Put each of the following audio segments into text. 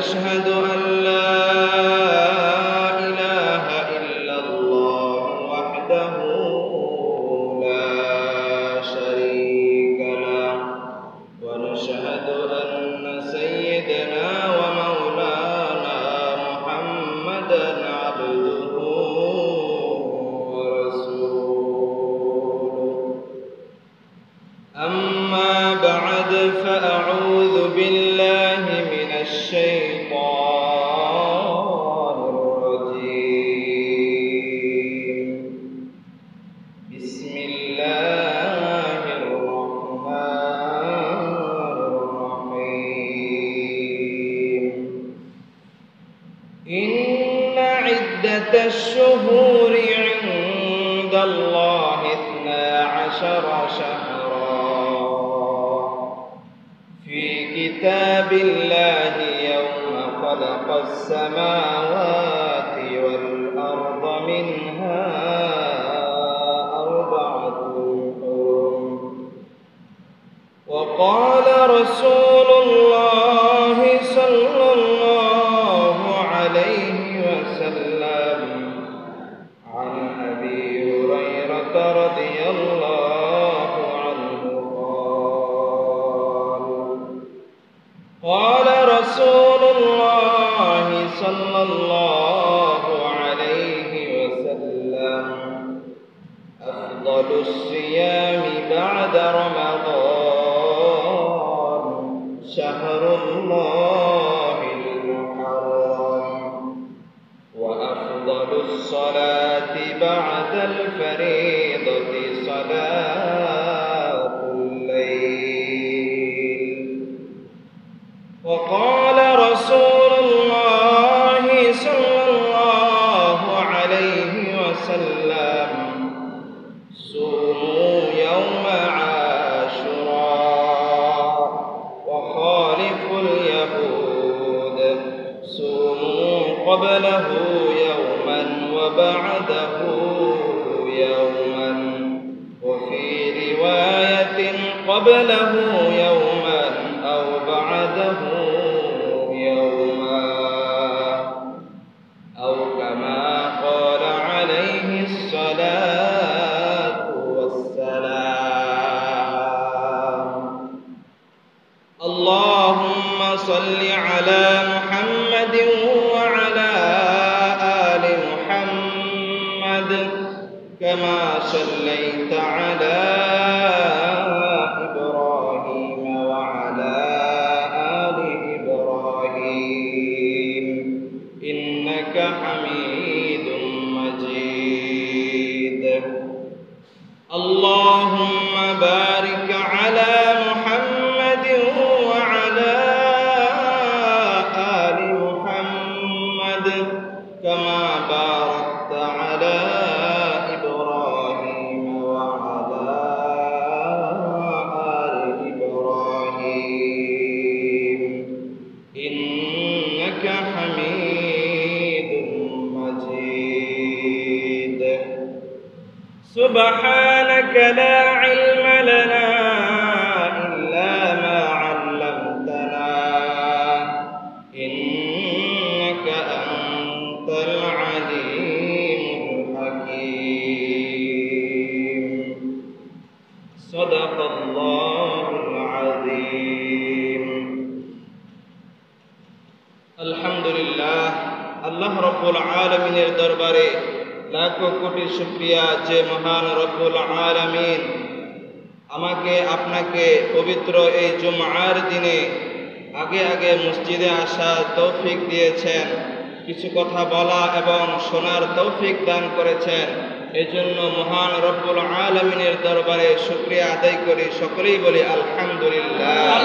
ونشهد أن لا إله إلا الله وحده لا شريك له ونشهد أن سيدنا ومولانا محمدا عبده ورسوله أما بعد فأعوذ بالله من الشيطان الرجيم بسم الله الرحمن الرحيم إن عدة الشهور عند الله 12 شهرا في كتاب الله يوم خلق السماوات والأرض منها 4 حرم وقال رسول الله صلى الله عليه وسلم عن أبي هريرة رضي الله عنه قال رسول الله صلى الله عليه وسلم أفضل الصيام بعد رمضان شهر الله المحرم وأفضل الصلاة بعد الفريضة صلاة الليل وقال رسول الله صلى الله عليه وسلم صوموا يوم عاشوراء وخالفوا اليهود صوموا قبله يوما وبعده يوما وفي رواية قبله يوما أو بعده يوما أو كما قال عليه الصلاة والسلام اللهم صل على محمد وعلى آل محمد كما صليت على إبراهيم وعلى آل إبراهيم إنك حميد مجيد اللهم بارك على محمد وعلى آل محمد كما باركت على إبراهيم وعلى آل إبراهيم إنك حميد مجيد سبحانك لا علم لنا إلا ما علمتنا إنك أنت العليم الحكيم صدق الله العظيم الحمد لله আল্লাহ রব্বুল আলামিনের দরবারে লাখো কোটি শুকরিয়া যে মহান রব্বুল আলামিন আমাকে আপনাকে পবিত্র এই জুমআর দিনে আগে আগে মসজিদে আসার তৌফিক দিয়েছেন কিছু কথা বলা এবং শোনার তৌফিক দান করেছেন এজন্য মহান রব্বুল আলামিনের দরবারে শুকরিয়া আদায় করি সকলেই বলি আলহামদুলিল্লাহ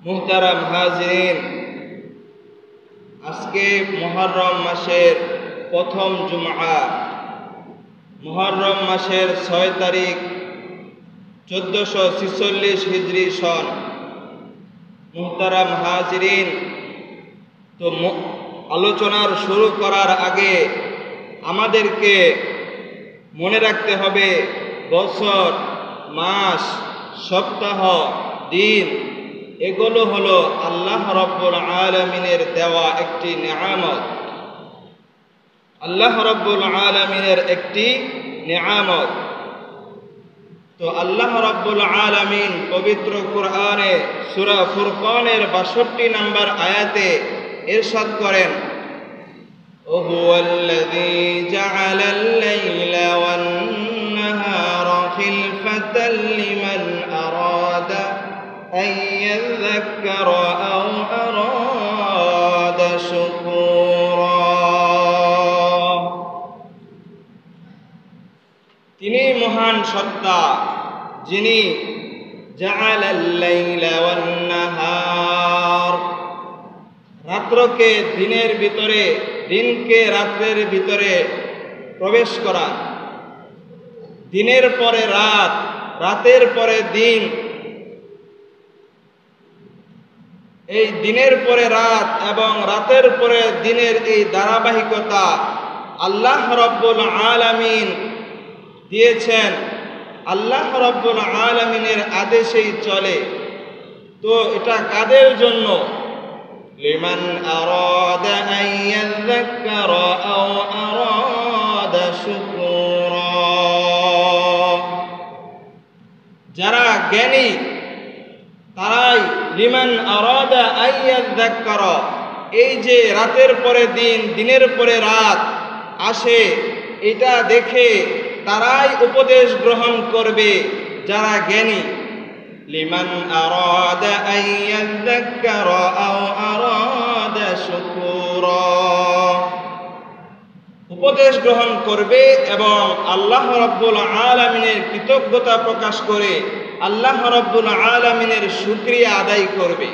মুহতারাম হাজিরিন আজকে মুহররম মাসের প্রথম জুমআ মুহররম মাসের 6 তারিখ 1446 হিজরি সন মুহতারাম হাজিরিন তো আলোচনার শুরু করার আগে আমাদেরকে মনে রাখতে হবে বছর মাস সপ্তাহ দিন এগুলো হলো আল্লাহ রাব্বুল আলামিনের দেওয়া একটি নিয়ামত, আল্লাহ রাব্বুল আলামিনের একটি নিয়ামত। তো আল্লাহ রাব্বুল আলামিন পবিত্র কুরআনে সূরা ফুরকানের 62 নম্বর আয়াতে ইরশাদ করেন, ওহুয়াল্লাযী জাআলাল লাইলা ওয়ান নাহারা খিলফাতাল লিমান আরাদা আন ইয়াযযাক্কারা আও আরাদা শুকুরা। তিনি মহান সত্তা যিনি জাআলাল লাইলা ওয়ান নাহার, রাত্রকে দিনের ভিতরে, দিনকে রাত্রের ভিতরে প্রবেশ করা, দিনের পরে রাত, রাতের পরে দিন, এই দিনের পরে রাত এবং রাতের পরে দিনের এই ধারাবাহিকতা আল্লাহ রাব্বুল আলামিন দিয়েছেন, আল্লাহ রাব্বুল আলামিনের আদেশেই চলে। তো এটা কাদের জন্য? লিমান আরাদা আন ইয়াযযাক্কারা আও আরাদা শুকুরা, যারা জ্ঞানী তারাই লিমান আরাদা আন ইয়াযযাক্কারা, এই যে রাতের পরে দিন, দিনের পরে রাত আসে, এটা দেখে তারাই উপদেশ গ্রহণ করবে যারা জ্ঞানী। লিমান আরাদা আন ইয়াযযাক্কারা আও আরাদা শুকুরা, উপদেশ গ্রহণ করবে এবং আল্লাহ রাব্বুল আলামিনের কৃতজ্ঞতা প্রকাশ করে আল্লাহ রাব্বুল আলামিনের শুকরিয়া আদায় করবে।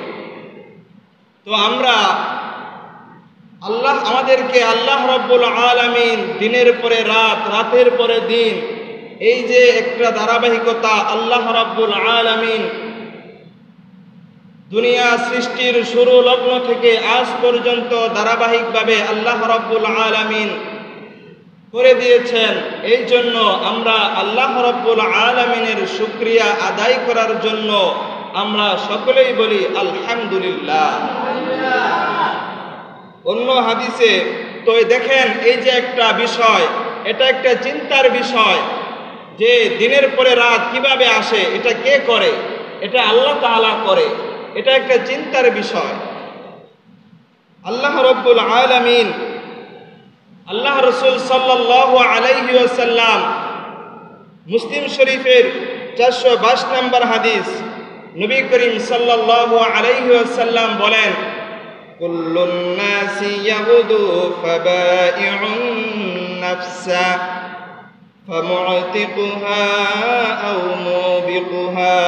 তো আমরা আমাদেরকে আল্লাহ রাব্বুল আলামিন দিনের পরে রাত, রাতের পরে দিন, এই যে একটা ধারাবাহিকতা আল্লাহ রাব্বুল আলামিন দুনিয়া সৃষ্টির শুরু লগ্ন থেকে আজ পর্যন্ত ধারাবাহিকভাবে আল্লাহ রাব্বুল আলামিন করে দিয়েছেন। এই জন্য আমরা আল্লাহ রাব্বুল আলামিনের শুকরিয়া আদায় করার জন্য আমরা সকলেই বলি আলহামদুলিল্লাহ। অন্য হাদিসে তো দেখেন, এই যে একটা বিষয়, এটা একটা চিন্তার বিষয় যে দিনের পরে রাত কিভাবে আসে, এটা কে করে? এটা আল্লাহ তাআলা করে। এটা একটা চিন্তার বিষয়। আল্লাহ রাব্বুল আলামিন, আল্লাহ রাসূল সাল্লাল্লাহু আলাইহি ওয়াসাল্লাম মুসলিম শরীফের 422 নম্বর হাদিস, নবী করিম সাল্লাল্লাহু আলাইহি ওয়াসাল্লাম বলেন, কুল্লুন নাসি ইয়াগুদু ফাবাইউন নাফসা ফামুতিকুহা আও মুবিকুহা।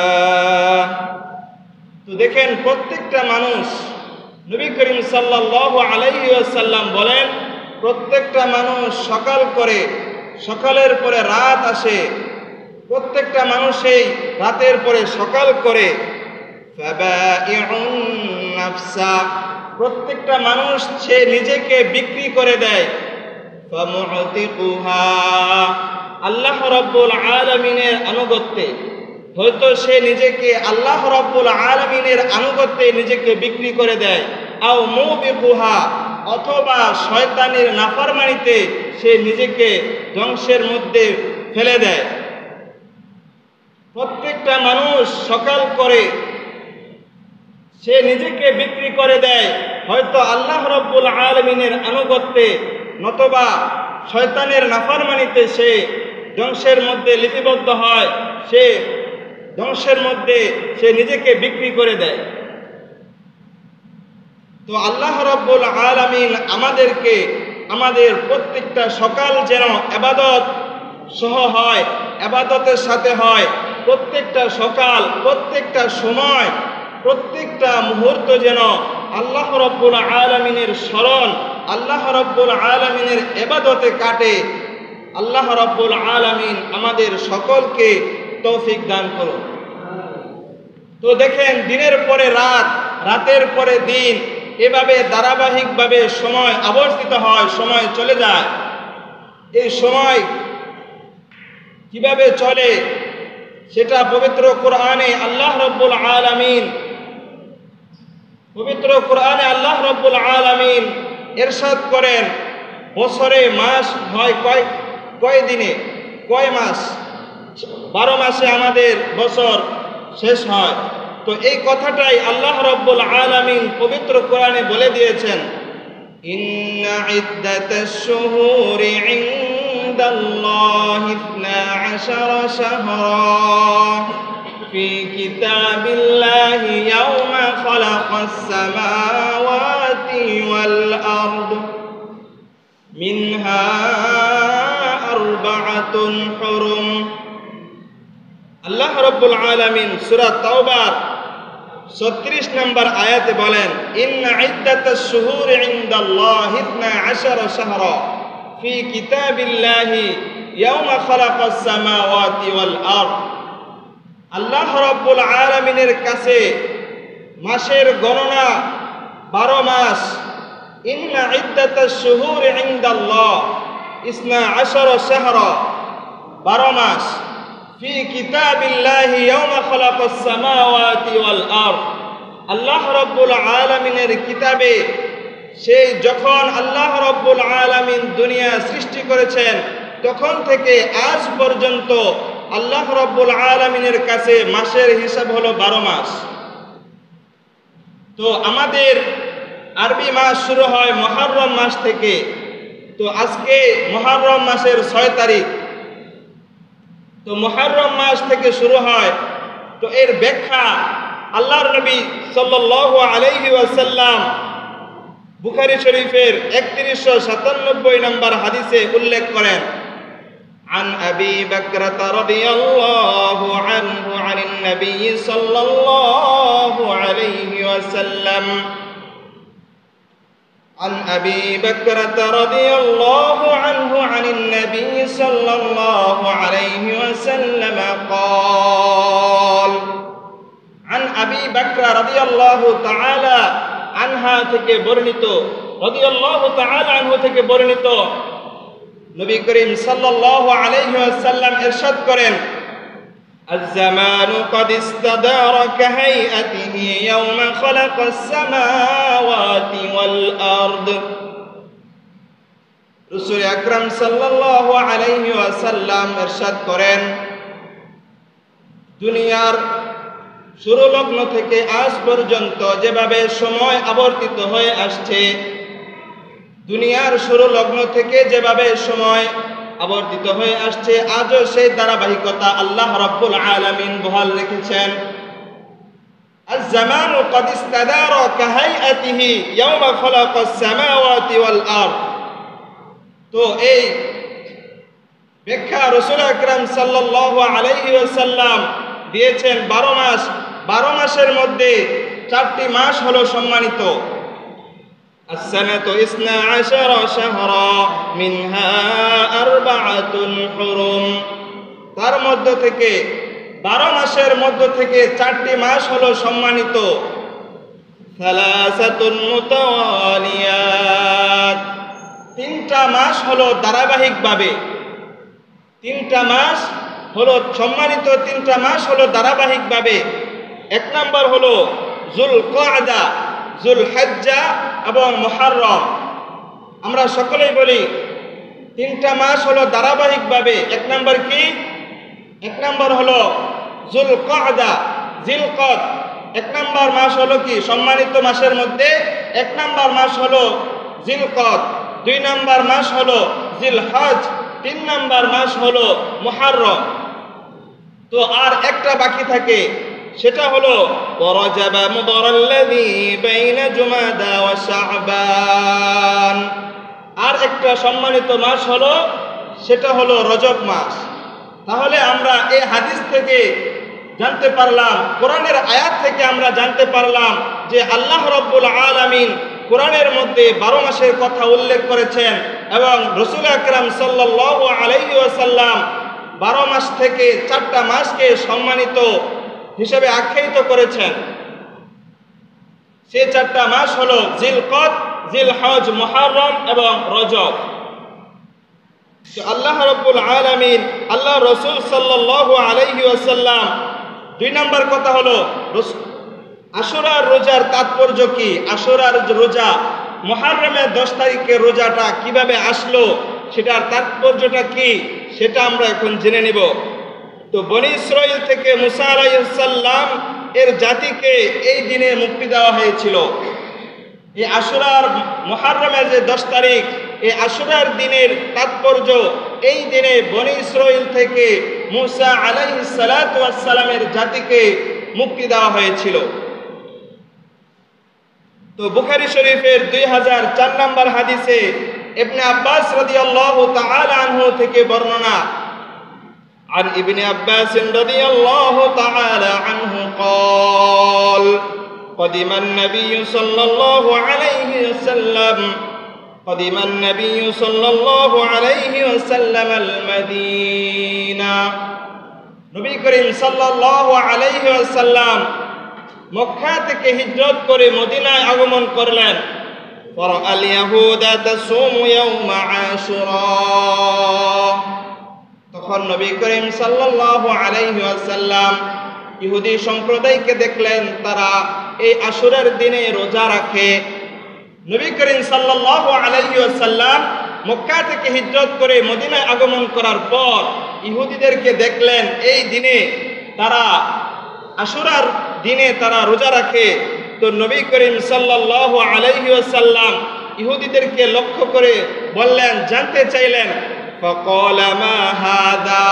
তো দেখেন, প্রত্যেকটা মানুষ, নবী করিম সাল্লাল্লাহু আলাইহি ওয়াসাল্লাম বলেন, প্রত্যেকটা মানুষ সকাল করে, সকালের পরে রাত আসে, প্রত্যেকটা মানুষই রাতের পরে সকাল করে। ফাবাইউন নাফসা, প্রত্যেকটা মানুষ সে নিজেকে বিক্রি করে দেয়। ফামুতিকুহা, আল্লাহ রাব্বুল আলামিনের আনুগত্যে, হয়তো সে নিজেকে আল্লাহ রাব্বুল আলামিনের আনুগত্যে নিজেকে বিক্রি করে দেয়। আও মুবিকুহা, অথবা শয়তানের নাফরমানিতে সে নিজেকে ধ্বংসের মধ্যে ফেলে দেয়। প্রত্যেকটা মানুষ সকাল করে সে নিজেকে বিক্রি করে দেয়, হয়তো আল্লাহ রাব্বুল আলামিনের আনুগত্যে নতুবা শয়তানের নাফরমানিতে সে ধ্বংসের মধ্যে লিপিবদ্ধ হয়, সে ধ্বংসের মধ্যে সে নিজেকে বিক্রি করে দেয়। তো আল্লাহ রাব্বুল আলামিন আমাদেরকে, আমাদের প্রত্যেকটা সকাল যেন ইবাদত সহ হয়, ইবাদতের সাথে হয়। প্রত্যেকটা সকাল, প্রত্যেকটা সময়, প্রত্যেকটা মুহূর্ত যেন আল্লাহ রাব্বুল আলামিনের স্মরণ, আল্লাহ রাব্বুল আলামিনের ইবাদতে কাটে। আল্লাহ রাব্বুল আলামিন আমাদের সকলকে তৌফিক দান করুন। তো দেখেন, দিনের পরে রাত, রাতের পরে দিন, এভাবে ধারাবাহিকভাবে সময় আবর্তিত হয়, সময় চলে যায়। এই সময় কিভাবে চলে সেটা পবিত্র কোরআনে আল্লাহ রাব্বুল আলামিন পবিত্র কোরআনে আল্লাহ রাব্বুল আলামিন ইরশাদ করেন, বছরে মাস হয় কয় দিনে, কয় মাস? 12 মাসে আমাদের বছর শেষ হয়। তো এই কথাটাই আল্লাহ রাব্বুল আলামিন পবিত্র কোরআনে বলে দিয়েছেন, ইন্না ইদ্দাতাশ শুহুরি ইনদাল্লাহি 12 শাহরা ফি কিতাবিল্লাহি ইয়াওমা খালাকাস সামাওয়াতি ওয়াল আরদ মিনহা আরবাআতুন হুরুম। আল্লাহ রাব্বুল আলামিন সূরা তাওবার 36 নম্বর আয়াতে বলেন, ইন্না ইদ্দাতাশ শুহুরি ইনদাল্লাহি 12 শাহরা ফি কিতাবিল্লাহি ইয়াওমা খালাকাস সামাওয়াতি ওয়াল আরদ। আল্লাহ রাব্বুল আলামিনের কাছে মাসের গণনা 12 মাস। ইন্না ইদ্দাতাশ শুহুরি ইনদাল্লাহ 12 শাহরা, 12 মাস। ফি কিতাবিল্লাহি ইয়াওমা খালাকাস সামাওয়াতি ওয়াল আরদ, আল্লাহ রাব্বুল আলামিনের কিতাবে সেই যখন আল্লাহ রাব্বুল আলামিন দুনিয়া সৃষ্টি করেছেন তখন থেকে আজ পর্যন্ত আল্লাহ রাব্বুল আলামিনের কাছে মাসের হিসাব হলো 12 মাস। তো আমাদের আরবি মাস শুরু হয় মুহররম মাস থেকে। তো আজকে মুহররম মাসের 6 তারিখ। তো মুহররম মাস থেকে শুরু হয়। তো এর ব্যাখ্যা আল্লাহর নবী সাল্লাল্লাহু আলাইহি ওয়াসাল্লাম বুখারী শরীফের 3197 নম্বর হাদিসে উল্লেখ করেন, عن أبي بكرة رضي الله عنه عن النبي صلى الله عليه وسلم عن أبي بكرة رضي الله عنه عن النبي صلى الله عليه وسلم قال عن أبي بكرة رضي الله تعالى عنها থেকে বর্ণিত, رضي الله تعالى عنه থেকে বর্ণিত, নবী করিম সাল্লাল্লাহু আলাইহি ওয়াসাল্লাম ইরশাদ করেন, الزمان قد استدار كهيئته يوم خلق السماوات والأرض। রাসূল আকরাম সাল্লাল্লাহু আলাইহি ওয়াসাল্লাম ইরশাদ করেন, দুনিয়ার শুরু লগ্ন থেকে আজ পর্যন্ত যেভাবে সময় আবর্তিত হয়ে আসছে, দুনিয়ার শুরু লগ্ন থেকে যেভাবে সময় আবর্তিত হয়ে আসছে, আজও সেই ধারাবাহিকতা আল্লাহ রাব্বুল আলামিন বহাল রেখেছেন। আয-জামানু ক্বাদ ইস্তাদারা কাহাইআতিহি ইয়াওমা খালাকাস সামাওয়াতি ওয়াল আরদ। তো এই ব্যাখ্যা রাসূল আকরাম সাল্লাল্লাহু আলাইহি ওয়াসাল্লাম দিয়েছেন 12 মাস। 12 মাসের মধ্যে 4টি মাস হলো সম্মানিত। السنة 12 شهرا منها 4 حرم। তার মধ্য থেকে 12 মাসের মধ্য থেকে 4টি মাস হলো সম্মানিত। ثلاثة متواليات। 3টা মাস হলো ধারাবাহিকভাবে। 3টা মাস হলো সম্মানিত। 3টা মাস হলো ধারাবাহিকভাবে। 1 নম্বর হলো যুলকাদা, যুলহজ্জা এবং মুহররম। আমরা সকলেই বলি 3টা মাস হলো ধারাবাহিকভাবে। 1 নম্বর কি? 1 নম্বর হলো যুলকাদা, জিলকদ। 1 নম্বর মাস হলো কি? সম্মানিত মাসের মধ্যে 1 নম্বর মাস হলো জিলকদ, 2 নম্বর মাস হলো জিলহজ, 3 নম্বর মাস হলো মুহররম। তো আর একটা বাকি থাকে, সেটা হলো রজব মুদরাল্লাযী বাইনা জুমাদা ওয়া শাবান। আর একটা সম্মানিত মাস হলো, সেটা হলো রজব মাস। তাহলে আমরা এই হাদিস থেকে জানতে পারলাম, কোরআনের আয়াত থেকে আমরা জানতে পারলাম যে আল্লাহ রাব্বুল আলামিন কোরআনের মধ্যে 12 মাসের কথা উল্লেখ করেছেন এবং রাসূল আকরাম সাল্লাল্লাহু আলাইহি ওয়াসাল্লাম 12 মাস থেকে 4টা মাসকে সম্মানিত হিসেবে আখ্যায়িত করেছেন। সেই 4টা মাস হলো জিলকদ, জিলহজ, মুহররম এবং রজব। তো আল্লাহ রাব্বুল আলামিন, আল্লাহ রাসূল সাল্লাল্লাহু আলাইহি ওয়াসাল্লাম 2 নম্বর কথা হলো আশুরার রোজার তাৎপর্য কি, আশুরার রোজা মুহররমের 10 তারিখের রোজাটা কিভাবে আসলো, সেটার তাৎপর্যটা কি, সেটা আমরা এখন জেনে নিব। তো বনী ইসরাইল থেকে মুসা আলাইহিস সালাম এর জাতিকে এই দিনে মুক্তি দেওয়া হয়েছিল। এই আশুরার মুহররমের যে 10 তারিখ, এই আশুরার দিনের তাৎপর্য, এই দিনে বনী ইসরাইল থেকে মুসা আলাইহিস সালাতু ওয়াস সালামের জাতিকে মুক্তি দেওয়া হয়েছিল। তো বুখারী শরীফের 2004 নম্বর হাদিসে ইবনে আব্বাস রাদিয়াল্লাহু তাআলা আনহু থেকে বর্ণনা, عن ابن عباس رضي الله تعالى عنه قال قدم النبي صلى الله عليه وسلم المدينة নবী করিম সাল্লাল্লাহু আলাইহি ওয়াসাল্লাম মক্কা থেকে হিজরত করে মদিনায় আগমন করলেন। ফারাআল ইয়াহুদা তাসুমু ইয়াউমা আশুরা, তখন নবী করিম সাল্লাল্লাহু আলাইহি ওয়াসাল্লাম ইহুদি সম্প্রদায়কে দেখলেন তারা এই আশুরার দিনে রোজা রাখে। নবী করিম সাল্লাল্লাহু আলাইহি ওয়াসাল্লাম মক্কা থেকে হিজরত করে মদিনায় আগমন করার পর ইহুদিদেরকে দেখলেন এই দিনে তারা আশুরার দিনে তারা রোজা রাখে। তো নবী করিম সাল্লাল্লাহু আলাইহি ওয়াসাল্লাম ইহুদিদেরকে লক্ষ্য করে বললেন, জানতে চাইলেন, فقال ما هذا,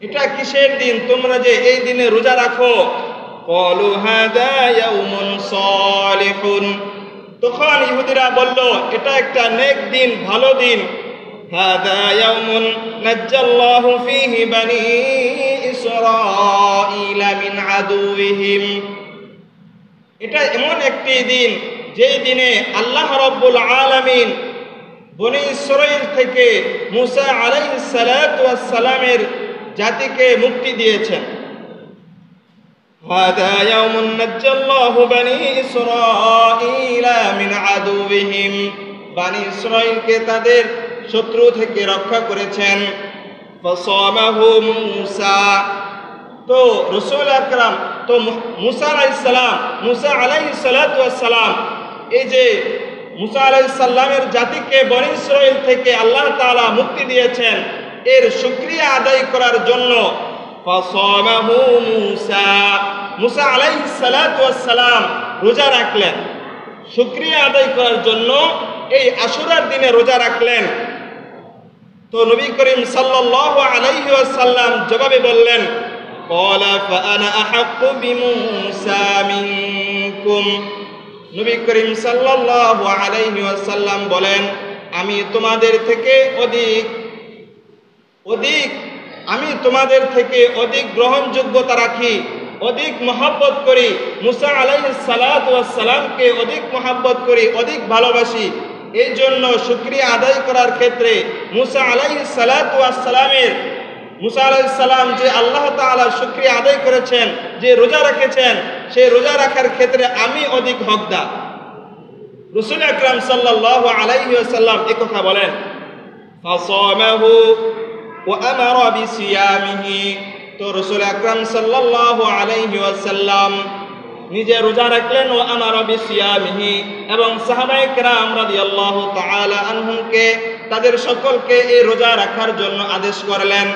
এটা কিসের দিন তোমরা যে এই দিনে রোজা রাখো? قالوا هذا يوم صالح, তখন ইহুদিরা বলল এটা একটা নেক দিন, ভালো দিন। هذا يوم نجى الله فيه بني إسرائيل من عدوهم, এটা এমন একটি দিন যেই দিনে আল্লাহ রাব্বুল আলামিন বনী ইসরাইল থেকে মুসা আলাইহিস সালাতু ওয়াস সালামের জাতিকে মুক্তি দিয়েছেন। হাদা ইয়াউমুন নাজ্জাল্লাহু বনী ইসরাঈলা মিন আদুবিহিম, বনী ইসরাইলকে তাদের শত্রু থেকে রক্ষা করেছেন। ফাসামাহু মুসা, তো রাসূল আকরাম, তো মুসা আলাইহিস সালাতু ওয়াস সালাম এই যে মুসা আলাইহিস সালামের জাতিকে বনী ইসরাইল থেকে আল্লাহ তাআলা মুক্তি দিয়েছেন, এর শুকরিয়া আদায় করার জন্য ফাসামাহু মুসা আলাইহিস সালাতু ওয়াস সালাম রোজা রাখলেন। শুকরিয়া আদায় করার জন্য এই আশুরার দিনে রোজা রাখলেন। তো নবী করিম সাল্লাল্লাহু আলাইহি ওয়াসাল্লাম জবাবে বললেন, ক্বালা ফাআনা আহাক্কু বিমূসা মিনকুম, নবী করিম সাল্লাল্লাহু আলাইহি ওয়াসাল্লাম বলেন, আমি তোমাদের থেকে অধিক গ্রহণযোগ্যতা রাখি, অধিক মহব্বত করি, মুসা আলাইহিস সালাতু ওয়াস সালামকে অধিক মহব্বত করি, অধিক ভালোবাসি। এই জন্য শুকরিয়া আদায় করার ক্ষেত্রে মুসা আলাইহিস সালাতু ওয়াস সালাম যে আল্লাহ তাআলার শুকরিয়া আদায় করেছেন, যে রোজা রেখেছেন, সেই রোজা রাখার ক্ষেত্রে আমি অধিক হকদার। রাসূল আকরাম সাল্লাল্লাহু আলাইহি ওয়াসাল্লাম এই কথা বলেন। ফাসামাহু ওয়া আমারা বিসিয়ামিহি, তো রাসূল আকরাম সাল্লাল্লাহু আলাইহি ওয়াসাল্লাম নিজে রোজা রাখলেন। ও আমারা বিসিয়ামিহি, এবং সাহাবায়ে কেরাম রাদিয়াল্লাহু তাআলা আনহুমকে, তাদের সকলকে এই রোজা রাখার জন্য আদেশ করলেন।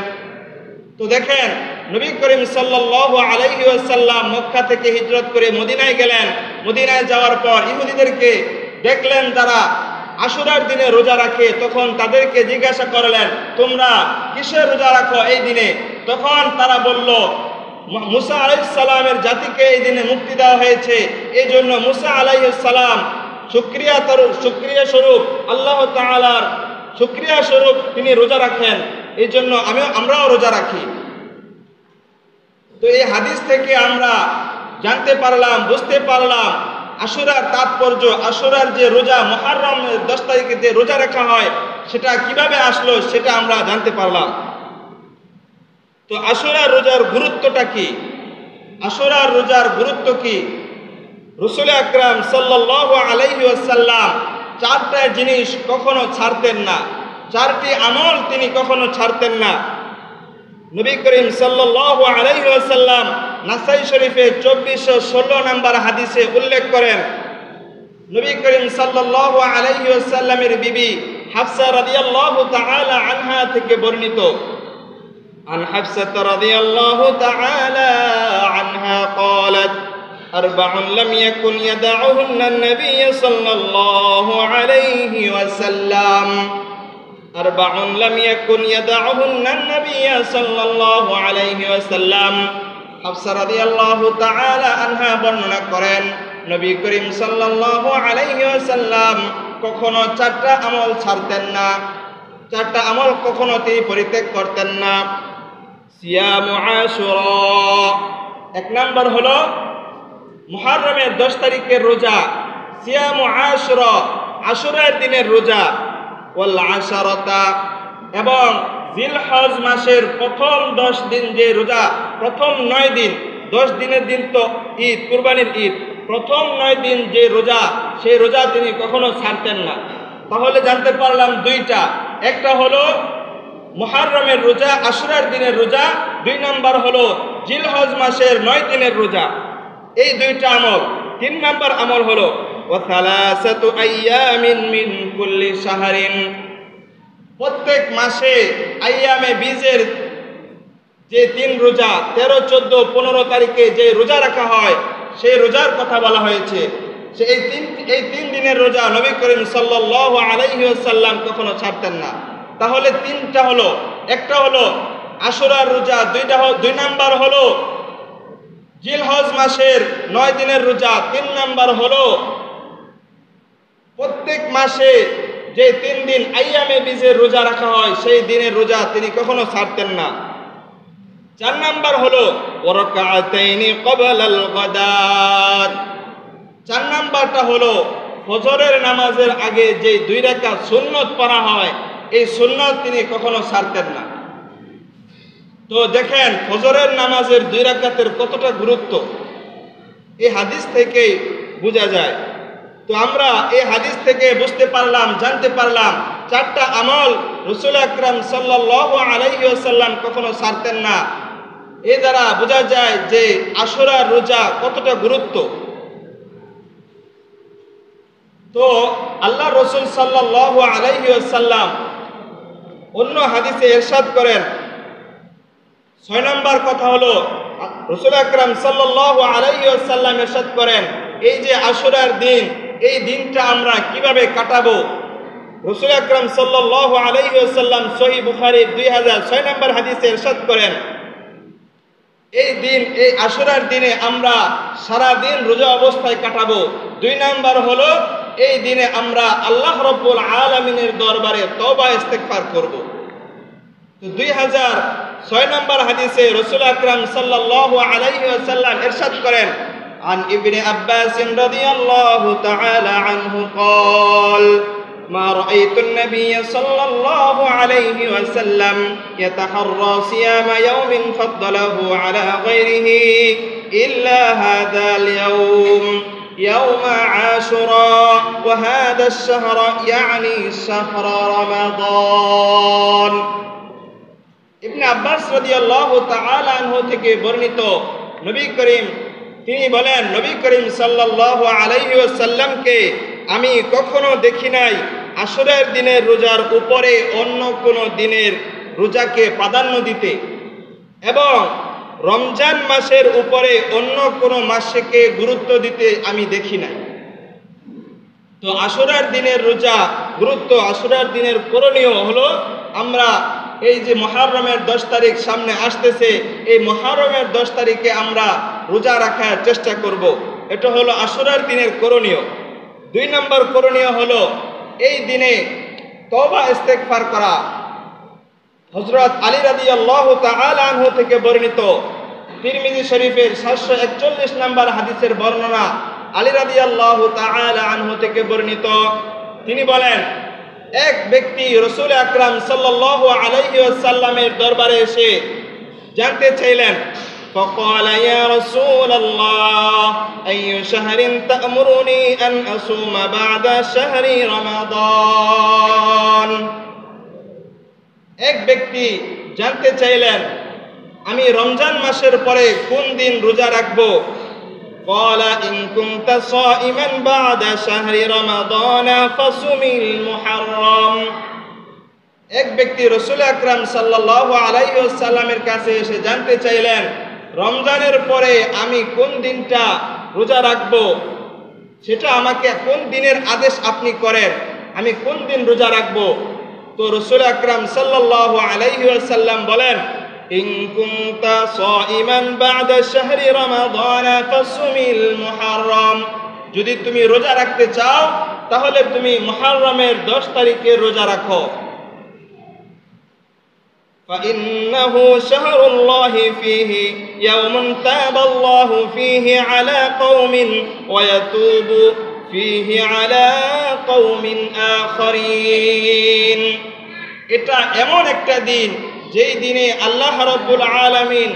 তো দেখেন, নবী করিম সাল্লাল্লাহু আলাইহি ওয়াসাল্লাম মক্কা থেকে হিজরত করে মদিনায় গেলেন। মদিনায় যাওয়ার পর ইহুদিদেরকে দেখলেন তারা আশুরার দিনে রোজা রাখে। তখন তাদেরকে জিজ্ঞাসা করলেন, তোমরা কিসের রোজা রাখো এই দিনে? তখন তারা বলল, মুসা আলাইহিস সালামের জাতিকে এই দিনে মুক্তি দেওয়া হয়েছে, এই জন্য মুসা আলাইহিস সালাম শুকরিয়া স্বরূপ, আল্লাহ তাআলার শুকরিয়া স্বরূপ তিনি রোজা রাখেন, এই জন্য আমরাও রোজা রাখি। তো এই হাদিস থেকে আমরা জানতে পারলাম, বুঝতে পারলাম আশুরার তাৎপর্য। আশুরার যে রোজা, মুহররমের 10 তারিখে যে রোজা রাখা হয়, সেটা কিভাবে আসলো সেটা আমরা জানতে পারলাম। তো আশুরার রোজার গুরুত্বটা কি? আশুরার রোজার গুরুত্ব কি? রাসূল আকরাম সাল্লাল্লাহু আলাইহি ওয়াসাল্লাম 4টা জিনিস কখনো ছাড়তেন না, 4টি আমল তিনি কখনো ছাড়তেন না। নবী করিম সাল্লাল্লাহু আলাইহি ওয়াসাল্লাম নাসাই শরীফে 2416 নম্বর হাদিসে উল্লেখ করেন, নবী করিম সাল্লাল্লাহু আলাইহি ওয়াসাল্লামের বিবি হাফসা রাদিয়াল্লাহু তাআলা আনহা থেকে বর্ণিত, عن حفصة رضي الله تعالى عنها قالت أربع لم يكن يدعهن النبي صلى الله عليه وسلم أربع لم يكن يدعهن النبي صلى الله عليه وسلم حفصة رضي الله تعالى عنها বর্ণনা করেন, নবী করিম সাল্লাল্লাহু আলাইহি ওয়াসাল্লাম কখনো চারটা আমল ছাড়তেন না, চারটা আমল কখনো তিনি পরিত্যাগ করতেন না। সিয়ামু আশুরা, এক নাম্বার হলো মুহররমের 10 তারিখের রোজা, সিয়ামু আশুরা, আশুরার দিনের রোজা, ওয়াল আশারাতা, এবং জিলহজ মাসের প্রথম 10 দিন যে রোজা, প্রথম 9 দিন, 10 দিনের দিন তো ঈদ, কুরবানির ঈদ, প্রথম 9 দিন যে রোজা, সেই রোজা তিনি কখনো ছাড়তেন না। তাহলে জানতে পারলাম দুইটা, একটা হলো মুহররমের রোজা, আশুরার দিনের রোজা, 2 নাম্বার হলো জিলহজ মাসের 9 দিনের রোজা, এই দুইটা আমল। 3 নাম্বার আমল হলো ওয়া সালাসাতু আইয়ামিন মিন কুল্লি শাহরিন, প্রত্যেক মাসে আইয়ামে বীজের যে 3 রোজা, 13, 14, 15 তারিখে যে রোজা রাখা হয়, সেই রোজার কথা বলা হয়েছে। এই 3 দিনের রোজা নবী করিম সাল্লাল্লাহু আলাইহি ওয়াসাল্লাম কখনো ছাড়তেন না। তাহলে 3টা হলো, একটা হলো আশুরার রোজা, 2 নাম্বার হলো জিলহজ মাসের 9 দিনের রোজা, 3 নাম্বার হলো প্রত্যেক মাসে যে 3 দিন আইয়ামে বীজের রোজা রাখা হয়, সেই দিনের রোজা তিনি কখনো ছাড়তেন না। 4 নাম্বার হলো ওয়ারাকাতাইনি ক্বাবলাল গাদাত, 4 নাম্বারটা হলো ফজরের নামাজের আগে যে 2 রাকাত সুন্নত পড়া হয়, এই সুন্নাত তিনি কখনো ছাড়তেন না। তো দেখেন ফজরের নামাজের 2 রাকাতের কতটা গুরুত্ব এই হাদিস থেকে বোঝা যায়। তো আমরা এই হাদিস থেকে বুঝতে পারলাম, জানতে পারলাম 4টা আমল রাসূল আকরাম সাল্লাল্লাহু আলাইহি ওয়াসাল্লাম কখনো ছাড়তেন না। এর দ্বারা বোঝা যায় যে আশুরার রোজা কতটা গুরুত্ব। তো আল্লাহ রাসূল সাল্লাল্লাহু আলাইহি ওয়াসাল্লাম অন্য হাদিসে ইরশাদ করেন, 6 নম্বর কথা হলো রাসূল আকরাম সাল্লাল্লাহু আলাইহি ওয়াসাল্লাম ইরশাদ করেন, এই যে আশুরার দিন, এই দিনটা আমরা কিভাবে কাটাবো। রাসূল আকরাম সাল্লাল্লাহু আলাইহি ওয়াসাল্লাম সহিহ বুখারীর 2006 নম্বর হাদিসে ইরশাদ করেন, এই দিন, এই আশুরার দিনে আমরা সারা দিন রোজা অবস্থায় কাটাবো। 2 নাম্বার হলো এই দিনে আমরা আল্লাহ রাব্বুল আলামিনের দরবারে তওবা ইস্তেগফার করব। তো 2006 নম্বর হাদিসে রাসূল আকরাম সাল্লাল্লাহু আলাইহি ওয়াসাল্লাম ইরশাদ করেন, عن ابن عباس رضي الله تعالى عنه قال ما رأيت النبي صلى الله عليه وسلم يتحرى صيام يوم فضله على غيره إلا هذا اليوم يوم عاشوراء وهذا الشهر يعني شهر رمضان। ইবনে আব্বাস রাদিয়াল্লাহু তাআলা আনহু থেকে বর্ণিত, নবী করিম তিনি বলেন, নবী করিম সাল্লাল্লাহু আলাইহি ওয়াসাল্লামকে আমি কখনো দেখি নাই আশুরার দিনের রোজার উপরে অন্য কোনো দিনের রোজাকে প্রাধান্য দিতে, এবং রমজান মাসের উপরে অন্য কোনো মাসকে গুরুত্ব দিতে আমি দেখি নাই। তো আশুরার দিনের রোজা গুরুত্ব, আশুরার দিনের করণীয় হলো আমরা এই যে মুহররমের 10 তারিখ সামনে আসতেছে, এই মুহররমের 10 তারিখে আমরা রোজা রাখার চেষ্টা করব। এটা হলো আশুরার দিনের করণীয়। 2 নম্বর করণীয় হলো এই দিনে তওবা ইস্তেগফার করা। হযরত আলী রাদিয়াল্লাহু তাআলা আনহু থেকে বর্ণিত, তিরমিজি শরীফের 741 নম্বর হাদিসের বর্ণনা, আলী রাদিয়াল্লাহু তাআলা আনহু থেকে বর্ণিত, তিনি বলেন, এক ব্যক্তি রাসূল আকরাম সাল্লাল্লাহু আলাইহি ওয়াসাল্লামের দরবারে এসে জানতে চাইলেন, فقال يا رسول الله أي شهر تأمرني أن أصوم بعد شهر رمضان। এক ব্যক্তি জানতে চাইলেন, আমি রমজান মাসের পরে কোন দিন রোজা রাখবো? ক্বালা ইন কুনতা সাইমান বা'দা শাহরি রমাদান ফাসুমিল মুহাররম। এক ব্যক্তি রাসূল আকরাম সাল্লাল্লাহু আলাইহি ওয়াসাল্লামের কাছে এসে জানতে চাইলেন, রমজানের পরে আমি কোন দিনটা রোজা রাখবো, সেটা আমাকে কোন দিনের আদেশ আপনি করেন, আমি কোন দিন রোজা রাখবো? তো রাসূল আকরাম সাল্লাল্লাহু আলাইহি ওয়াসাল্লাম বলেন, ইন কুনতা সাইমান বা'দা শাহরি রমাদান ফাসুমিল মুহাররম। যদি তুমি রোজা রাখতে চাও তাহলে তুমি মুহররমের 10 তারিখে রোজা রাখো। فإنه شهر الله فيه يوم تاب الله فيه على قوم ويتوب فيه على قوم آخرين। এটা এমন একটা দিন যেই দিনে আল্লাহ রাব্বুল আলামিন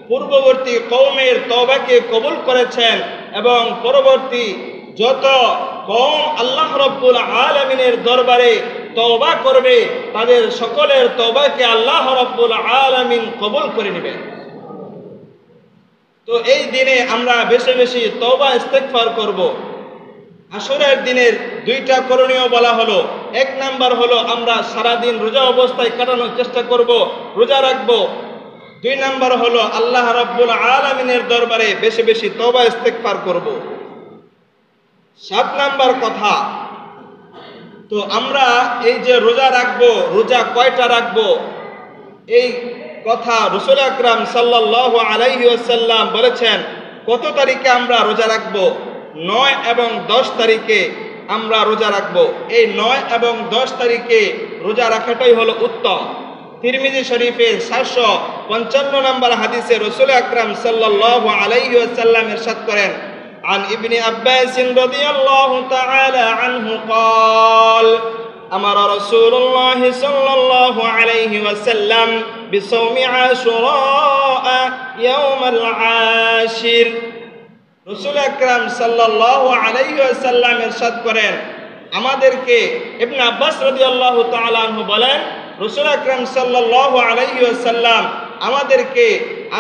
পূর্ববর্তী কওমের তওবাকে কবুল করেছেন এবং পরবর্তী যত কওম আল্লাহ রাব্বুল আলামিনের দরবারে তওবা করবে তাদের সকলের তওবাকে আল্লাহ রাব্বুল আলামিন কবুল করে নেবেন। তো এই দিনে আমরা বেশি বেশি তওবা ইস্তেগফার করব। আশুরার দিনের 2টা করণীয় বলা হলো। 1 নাম্বার হলো আমরা সারা দিন রোজা অবস্থায় কাটানোর চেষ্টা করব, রোজা রাখব। 2 নাম্বার হলো আল্লাহ রাব্বুল আলামিনের দরবারে বেশি বেশি তওবা ইস্তেগফার করব। 7 নাম্বার কথা, তো আমরা এই যে রোজা রাখবো, রোজা কয়টা রাখবো এই কথা রাসূল আকরাম সাল্লাল্লাহু আলাইহি ওয়াসাল্লাম বলেছেন। কত তারিখে আমরা রোজা রাখবো? 9 এবং 10 তারিখে আমরা রোজা রাখবো। এই 9 এবং 10 তারিখে রোজা রাখাটাই হলো উত্তম। তিরমিজি শরীফের 755 নম্বর হাদিসে রাসূল আকরাম সাল্লাল্লাহু আলাইহি ওয়াসাল্লাম ইরশাদ করেন, عن ابن عباس رضي الله تعالى عنه قال أمر رسول الله صلى الله عليه وسلم بصوم عاشوراء يوم العاشر। রাসূল আকরাম সাল্লাল্লাহু আলাইহি ওয়াসাল্লাম ইরশাদ করেন, আমাদেরকে ইবনে আব্বাস রাদিয়াল্লাহু তাআলা আনহু বলেন, রাসূল আকরাম সাল্লাল্লাহু আলাইহি ওয়াসাল্লাম আমাদেরকে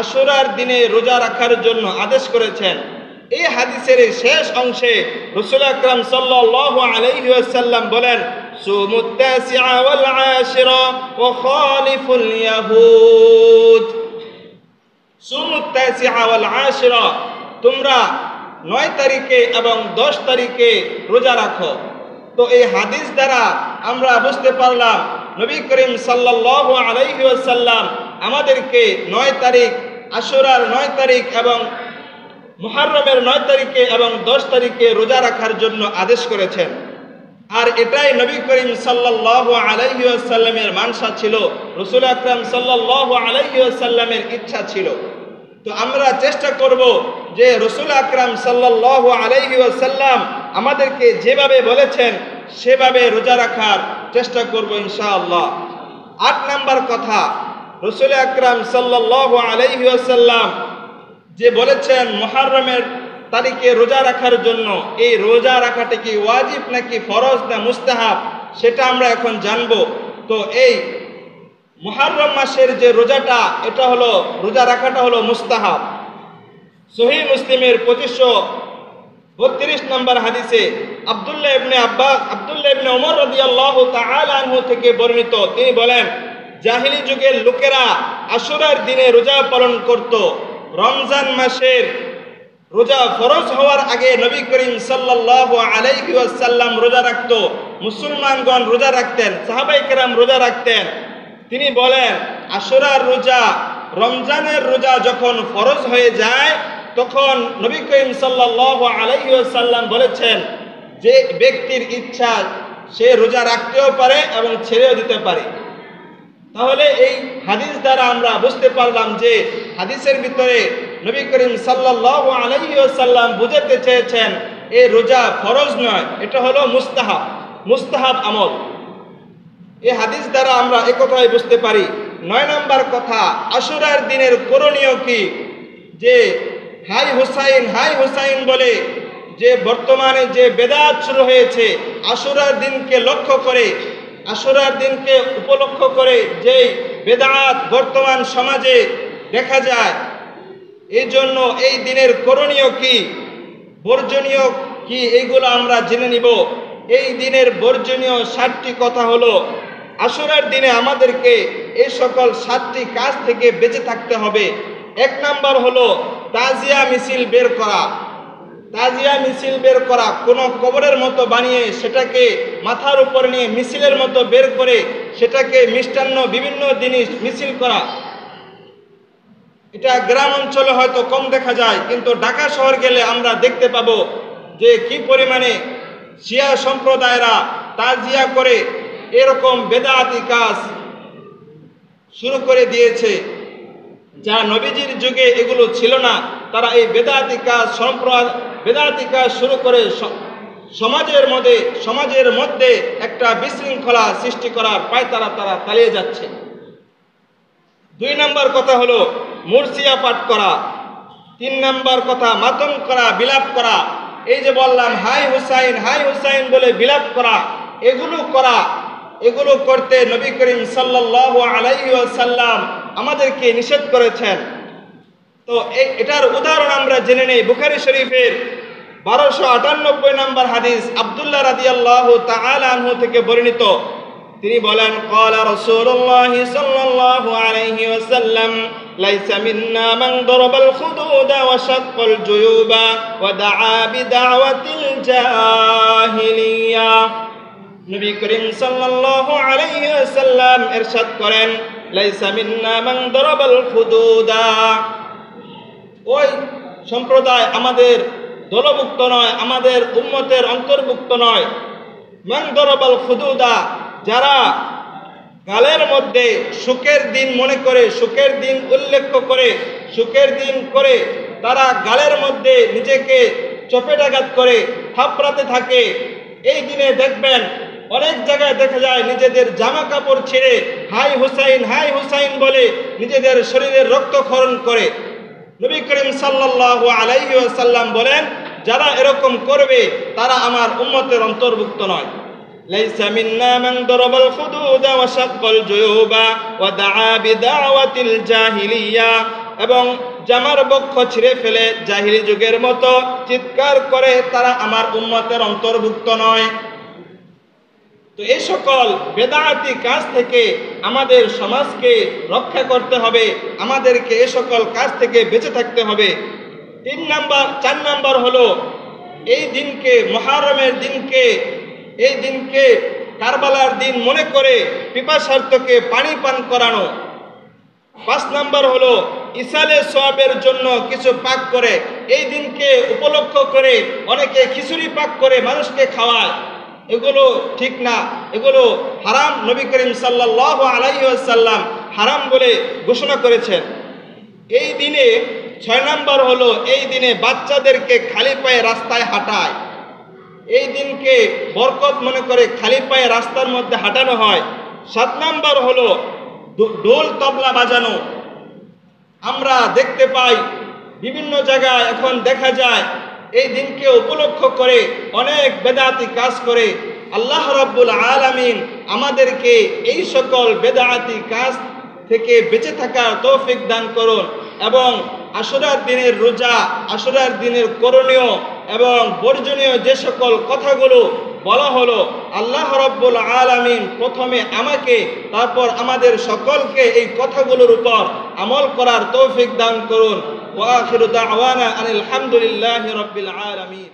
আশুরার দিনে রোজা রাখার জন্য আদেশ করেছেন। এই হাদিসের শেষ অংশে রাসূল আকরাম সাল্লাল্লাহু আলাইহি ওয়াসাল্লাম বলেন, সুমুত তাসিআ ওয়াল আশিরা ওয়া খালিফুল ইয়াহুদ। সুমুত তাসিআ ওয়াল আশিরা, তোমরা 9 তারিখে এবং 10 তারিখে রোজা রাখো। তো এই হাদিস দ্বারা আমরা বুঝতে পারলাম নবী করিম সাল্লাল্লাহু আলাইহি ওয়াসাল্লাম আমাদেরকে 9 তারিখ, আশুরার 9 তারিখ এবং মুহররমের 9 তারিখে এবং 10 তারিখে রোজা রাখার জন্য আদেশ করেছেন। আর এটাই নবী করিম সাল্লাল্লাহু আলাইহি ওয়াসাল্লামের মানসা ছিল, রাসূল আকরাম সাল্লাল্লাহু আলাইহি ওয়াসাল্লামের ইচ্ছা ছিল। তো আমরা চেষ্টা করব যে রাসূল আকরাম সাল্লাল্লাহু আলাইহি ওয়াসাল্লাম আমাদেরকে যেভাবে বলেছেন সেভাবে রোজা রাখার চেষ্টা করব ইনশাআল্লাহ। 8 নাম্বার কথা, রাসূল আকরাম সাল্লাল্লাহু আলাইহি ওয়াসাল্লাম যে বলেছেন মুহররমের তারিখে রোজা রাখার জন্য, এই রোজা রাখাটা কি ওয়াজিব নাকি ফরজ না মুস্তাহাব সেটা আমরা এখন জানব। তো এই মুহররম মাসের যে রোজাটা, এটা হলো রোজা রাখাটা হলো মুস্তাহাব। সহিহ মুসলিমের 2532 নম্বর হাদিসে আব্দুল্লাহ ইবনে ওমর রাদিয়াল্লাহু তাআলা আনহু থেকে বর্ণিত, তিনি বলেন, জাহিলি যুগের লোকেরা আশুরার দিনে রোজা পালন করত। রমজান মাসের রোজা ফরজ হওয়ার আগে নবী করিম সাল্লাল্লাহু আলাইহি ওয়াসাল্লাম রোজা রাখত, মুসলমানগণ রোজা রাখতেন, সাহাবায়ে কেরাম রোজা রাখতেন। তিনি বলেন, আশুরার রোজা, রমজানের রোজা যখন ফরজ হয়ে যায় তখন নবী করিম সাল্লাল্লাহু আলাইহি ওয়াসাল্লাম বলেছেন যে ব্যক্তির ইচ্ছা সে রোজা রাখতেও পারে এবং ছেড়েও দিতে পারে। তাহলে এই হাদিস দ্বারা আমরা বুঝতে পারলাম যে হাদিসের ভিতরে নবী করিম সাল্লাল্লাহু আলাইহি ওয়াসাল্লাম বুঝাতে চেয়েছেন এই রোজা ফরজ নয়, এটা হলো মুস্তাহাব আমল। এই হাদিস দ্বারা আমরা একথাই বুঝতে পারি। 9 নম্বর কথা, আশুরার দিনের করণীয় কি? যে হাই হুসাইন বলে যে বর্তমানে যে বেদাত শুরু হয়েছে, আশুরার দিনকে লক্ষ্য করে, আশুরার দিনকে উপলক্ষ করে যে বেদাত বর্তমান সমাজে দেখা যায়। এই জন্য এই দিনের করণীয় কি, বর্জনীয় কি, এইগুলো আমরা জেনে নিব। এই দিনের বর্জনীয় 7টি কথা হলো, আশুরার দিনে আমাদেরকে এই সকল 7টি কাজ থেকে বেঁচে থাকতে হবে। 1 নাম্বার হলো তাজিয়া মিছিল বের করা। তাজিয়া মিছিল বের করা, কোনো কবরের মতো বানিয়ে সেটাকে মাথার উপর নিয়ে মিছিলের মতো বের করে সেটাকে মিষ্টান্ন বিভিন্ন জিনিস মিছিল করা। এটা গ্রাম অঞ্চলে হয়তো কম দেখা যায়, কিন্তু ঢাকা শহর গেলে আমরা দেখতে পাবো যে কি পরিমাণে শিয়া সম্প্রদায়রা তাজিয়া করে এরকম বেদাতি কাজ শুরু করে দিয়েছে, যা নবীজির যুগে এগুলো ছিল না। তারা এই বেদাতি কাজ শুরু করে সমাজের মধ্যে একটা বিশৃঙ্খলা সৃষ্টি করার পায়তারা তারা চালিয়ে যাচ্ছে। 2 নাম্বার কথা হলো মুরসিয়া পাঠ করা। 3 নাম্বার কথা মাতম করা, বিলাপ করা। এই যে বললাম হাই হুসাইন বলে বিলাপ করা, এগুলো করতে নবী করিম সাল্লাল্লাহু আলাইহি ওয়াসাল্লাম আমাদেরকে নিষেধ করেছেন। তো এটার উদাহরণ আমরা জেনে নেই। বুখারী শরীফের 1298 নম্বর হাদিস আব্দুল্লাহ রাদিয়াল্লাহু তাআলা আনহু থেকে বর্ণিত। তিনি বলেন, ক্বালা রাসূলুল্লাহ সাল্লাল্লাহু আলাইহি ওয়াসাল্লাম, লাইসা মিন্না মান দারাবাল খুদুদা ওয়া শাক্কাল জুয়ুবা ওয়া দাআ বিদাওয়াতিল জাহিলিয়া। নবী করিম সাল্লাল্লাহু আলাইহি ওয়াসাল্লাম ইরশাদ করেন, লাইসা মিন্না মান দারাবাল খুদুদা, ওই সম্প্রদায় আমাদের দলভুক্ত নয়, আমাদের উম্মতের অন্তর্ভুক্ত নয়। মান দারাবাল খুদুদা, যারা গালের মধ্যে সুখের দিন মনে করে, সুখের দিন উল্লেখ করে, সুখের দিন করে তারা গালের মধ্যে নিজেকে চপেটাঘাত করে থাপড়াতে থাকে। এই দিনে দেখবেন অনেক জায়গায় দেখা যায় নিজেদের জামা কাপড় ছিঁড়ে হাই হুসাইন বলে নিজেদের শরীরের রক্তক্ষরণ করে। নবী করিম সাল্লাল্লাহু আলাইহি ওয়াসাল্লাম বলেন, যারা এরকম করবে তারা আমার উম্মতের অন্তর্ভুক্ত নয়। লাইসা মিন্না মান দারাবাল খুদুদা ওয়া শাক্কাল জুয়ুবা ওয়া দাআ বিদাওয়াতিল জাহিলিয়া, এবং জামার বক্ষ ছিঁড়ে ফেলে জাহিলি যুগের মতো চিৎকার করে তারা আমার উম্মতের অন্তর্ভুক্ত নয়। তো এই সকল বেদাতি কাজ থেকে আমাদের সমাজকে রক্ষা করতে হবে, আমাদেরকে এই সকল কাজ থেকে বেঁচে থাকতে হবে। 4 নাম্বার হলো এই দিনকে, মুহররমের দিনকে, এই দিনকে কারবালার দিন মনে করে পিপাসার্তকে পানি পান করানো। 5 নাম্বার হলো ইসালে সওয়াবের জন্য কিছু পাক করে, এই দিনকে উপলক্ষ করে অনেকে খিচুড়ি পাক করে মানুষকে খাওয়ায়। এগুলো ঠিক না, এগুলো হারাম। নবী করিম সাল্লাল্লাহু আলাইহি ওয়াসাল্লাম হারাম বলে ঘোষণা করেছেন। এই দিনে 6 নাম্বার হলো এই দিনে বাচ্চাদেরকে খালি পায়ে রাস্তায় হাঁটায়। এই দিনকে বরকত মনে করে খালি পায়ে রাস্তার মধ্যে হাঁটানো হয়। 7 নাম্বার হলো ঢোল তবলা বাজানো। আমরা দেখতে পাই বিভিন্ন জায়গায় এখন দেখা যায় এই দিনকে উপলক্ষ করে অনেক বেদাতি কাজ করে। আল্লাহ রাব্বুল আলামিন আমাদেরকে এই সকল বেদাতি কাজ থেকে বেঁচে থাকার তৌফিক দান করুন, এবং আশুরার দিনের রোজা, আশুরার দিনের করণীয় এবং বর্জনীয় যে সকল কথাগুলো বলা হলো, আল্লাহ রাব্বুল আলামিন প্রথমে আমাকে, তারপর আমাদের সকলকে এই কথাগুলোর উপর আমল করার তৌফিক দান করুন। ওয়া আখিরু দাওয়ানা আনিল হামদুলিল্লাহি রাব্বিল আলামিন।